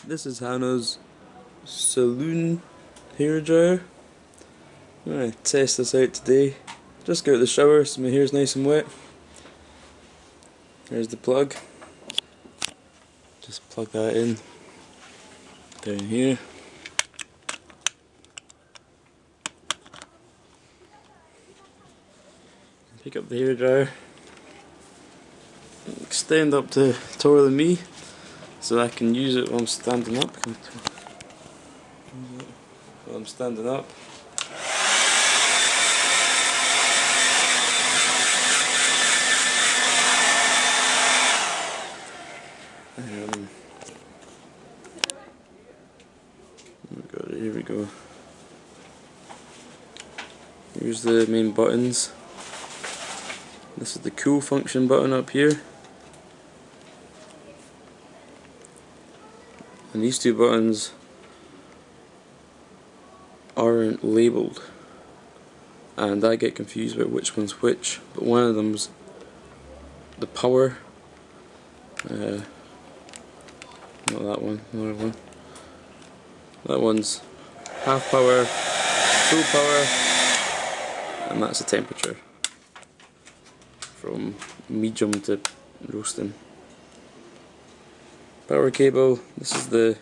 This is Hannah's Saloon hair dryer. I'm going to test this out today. Just got out of the shower so my hair's nice and wet. There's the plug. Just plug that in down here. Pick up the hair dryer. Extend up to taller than me so I can use it while I'm standing up. While I'm standing up. Here we go. Here's the main buttons. This is the cool function button up here. And these two buttons aren't labelled. And I get confused about which one's which. But one of them's the power. Not that one, another one. That one's half power, full power, and that's the temperature. From medium to roasting. Power cable, this is the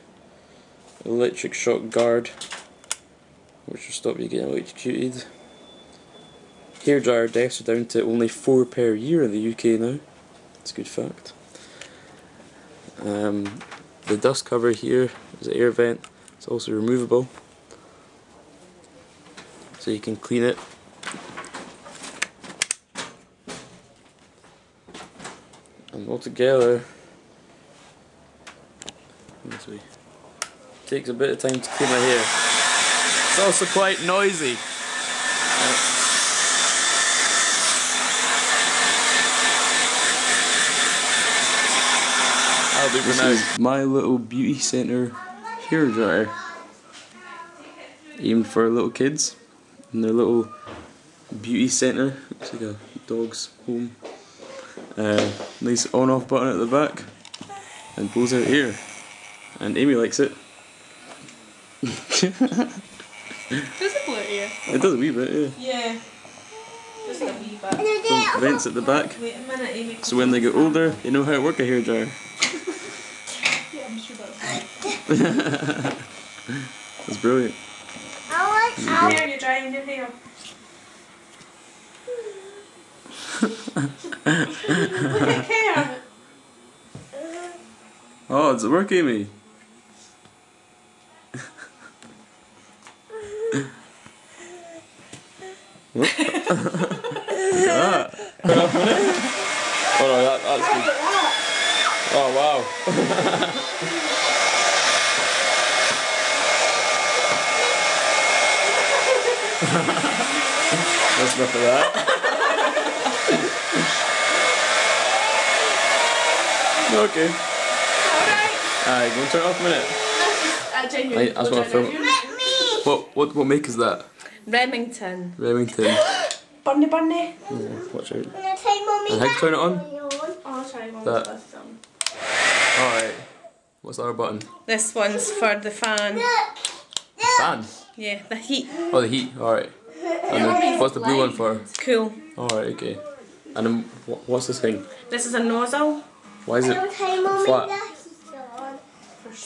electric shock guard, which will stop you getting electrocuted. Hairdryer deaths are down to only 4 per year in the UK now. That's a good fact. The dust cover here is an air vent. It's also removable, so you can clean it. And altogether, this way, takes a bit of time to clean my hair. It's also quite noisy. I'll do for now. My little beauty centre hair dryer, aimed for little kids in their little beauty centre. Looks like a dog's home. Nice on-off button at the back, and blows out air. And Amy likes it. Does it blow out air? It does a wee bit, yeah. Yeah. Just a wee bit. Some vents at the back. Wait a minute, Amy. So when they get older, they know how to work a hair dryer. Yeah, I'm sure that's right. That's brilliant. How are you drying your hair? Look at Karen. Oh, does it work, Amy? Ah. Oh no, that's good. Oh wow. That's enough of that. Okay. Alright, go and turn it off a minute. I just want to film it. What make is that? Remington. Remington. Bunny bunny. Yeah, watch out. And how do you turn it on? I'll try one That. with this one. Alright. What's the other button? This one's for the fan. Fan? Yeah, the heat. Oh, the heat. Alright. And what's the blue one for? Cool. Alright, okay. And then what's this thing? This is a nozzle. Why is it flat?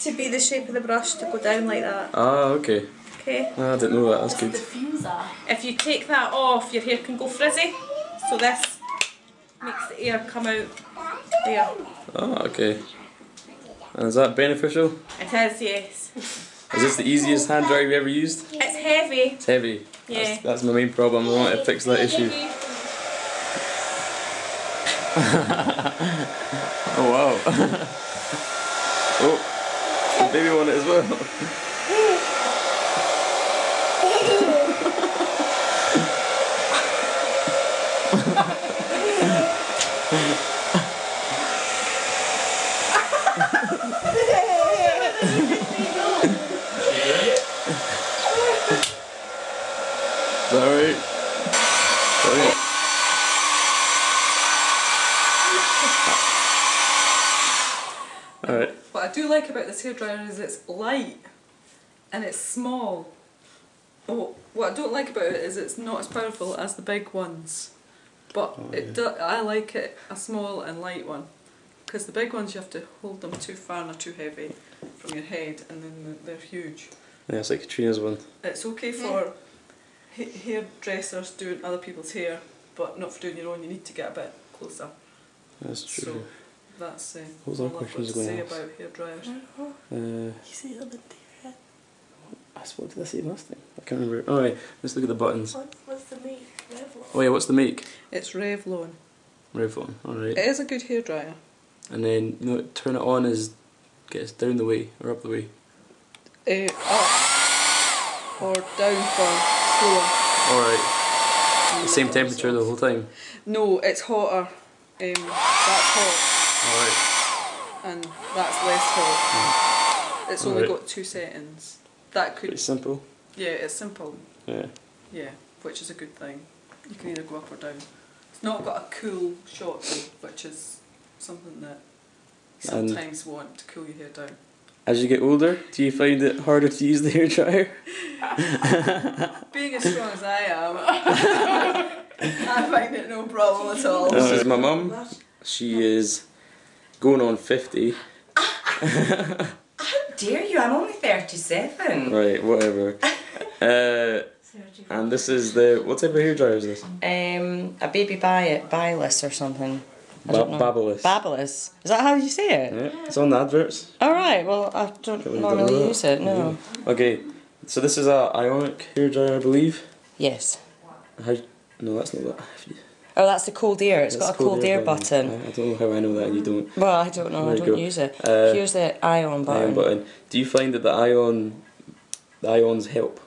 To be the shape of the brush to go down like that. Ah, okay. Okay. Ah, I didn't know that. That's good. If you take that off, your hair can go frizzy. So this makes the air come out there. Ah, okay. And is that beneficial? It is, yes. Is this the easiest hand dryer you've ever used? It's heavy. It's heavy. Yeah. That's my main problem. I want to fix that issue. Oh wow. Oh, the baby want it as well. Is that alright? Brilliant. Alright. What I do like about this hairdryer is it's light and it's small. Oh, what I don't like about it is it's not as powerful as the big ones. But I like it a small and light one. Because the big ones you have to hold them too far and they're too heavy from your head, and then they're huge. Yeah, it's like Katrina's one. It's okay for hairdressers doing other people's hair, but not for doing your own. You need to get a bit closer. That's true. So that's what was all our I've got questions to going say to ask? about hairdryers. You see the there? What did I say last time? I can't remember. Alright, let's look at the buttons. What's the make? Revlon. Oh yeah, what's the make? It's Revlon. Revlon, alright. It is a good hairdryer. And then, you know, turn it on is get us down the way or up the way. Up or down for slower. Alright. The same temperature the whole time. No, it's hotter. That's hot Alright. and that's less hot. It's only Alright. got 2 settings. That could. Pretty simple. Yeah, it's simple. Yeah. Yeah, which is a good thing. You can either go up or down. It's not got a cool shot though, which is something that And sometimes want to cool your hair down. as you get older, do you find it harder to use the hairdryer? Being as strong as I am, I find it no problem at all. This is my mum. She is going on 50. How dare you? I'm only 37. Right, whatever. And this is the... What type of hairdryer is this? A baby Byless or something. I don't know. Babyliss. Babyliss. Is that how you say it? Yeah, it's on the adverts. Alright, well I don't normally use it, no. Okay, so this is a Ionic hairdryer, I believe. Yes. No, that's not that. Oh, that's the cold air. It's That's got a cold air button. I don't know how I know that and you don't. Well, I don't know. There I you don't go. use it. Here's the ion button. Ion button. Do you find that the ions help?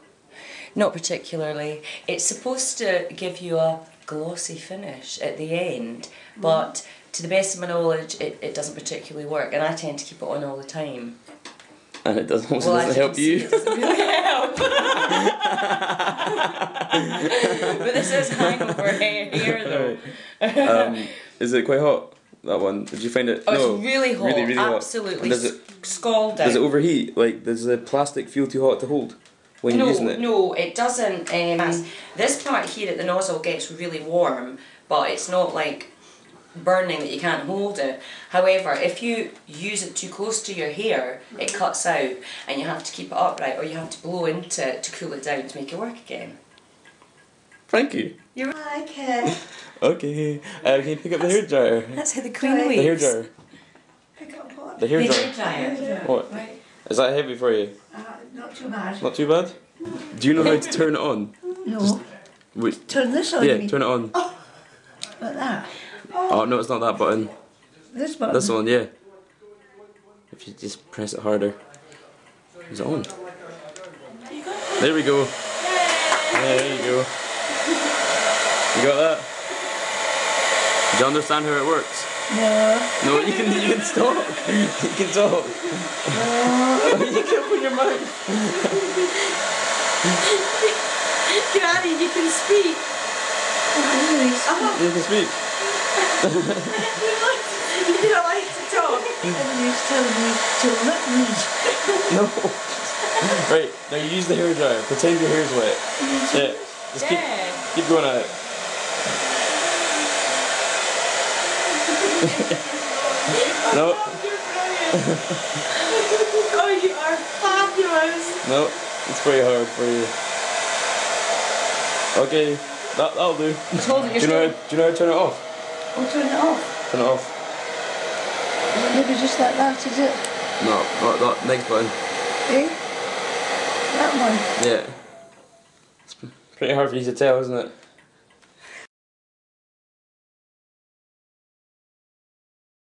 Not particularly. It's supposed to give you a glossy finish at the end, but to the best of my knowledge, it doesn't particularly work, and I tend to keep it on all the time. And it doesn't, also Well, doesn't help as you you. can see, it doesn't really help. But this is hangover hair though. Is it quite hot? That one? Did you find it? Oh, No, it's really hot. Really, really hot. Absolutely And does it scalding. does it overheat? Like, does the plastic feel too hot to hold when you're using it? No, it doesn't. This part here at the nozzle gets really warm, but it's not like burning that you can't hold it. However, if you use it too close to your hair, it cuts out and you have to keep it upright, or you have to blow into it to cool it down to make it work again. Thank you. You're I can Okay. Can you pick up the hairdryer? That's how the queen The leaves. hairdryer. pick up what? The The hairdryer. hairdryer. What? Right. Is that heavy for you? Not too bad. Not too bad? Do you know how to turn it on? No. Wait. Turn this on. Yeah, me. turn it on. Like that. Oh, no, it's not that button. This button. This one, yeah. If you just press it harder. Is it on? There we go. Yeah, there you go. You got that? Do you understand how it works? No. No, you can talk. You can talk. You can open your mouth. Granny, you can speak. You can speak. You don't like to talk. Everybody's telling me to let me. No. Right, now you use the hairdryer. Pretend your hair's wet. Yeah. Just keep going at it. No. Oh, you are fabulous. No, it's pretty hard for you. Okay, that'll do. Hold it, Do you know how to turn it off? Oh, turn it off. Turn it off. Is it maybe just like that, is it? No, not that next button. Eh? That one. Yeah. It's pretty hard for you to tell, isn't it?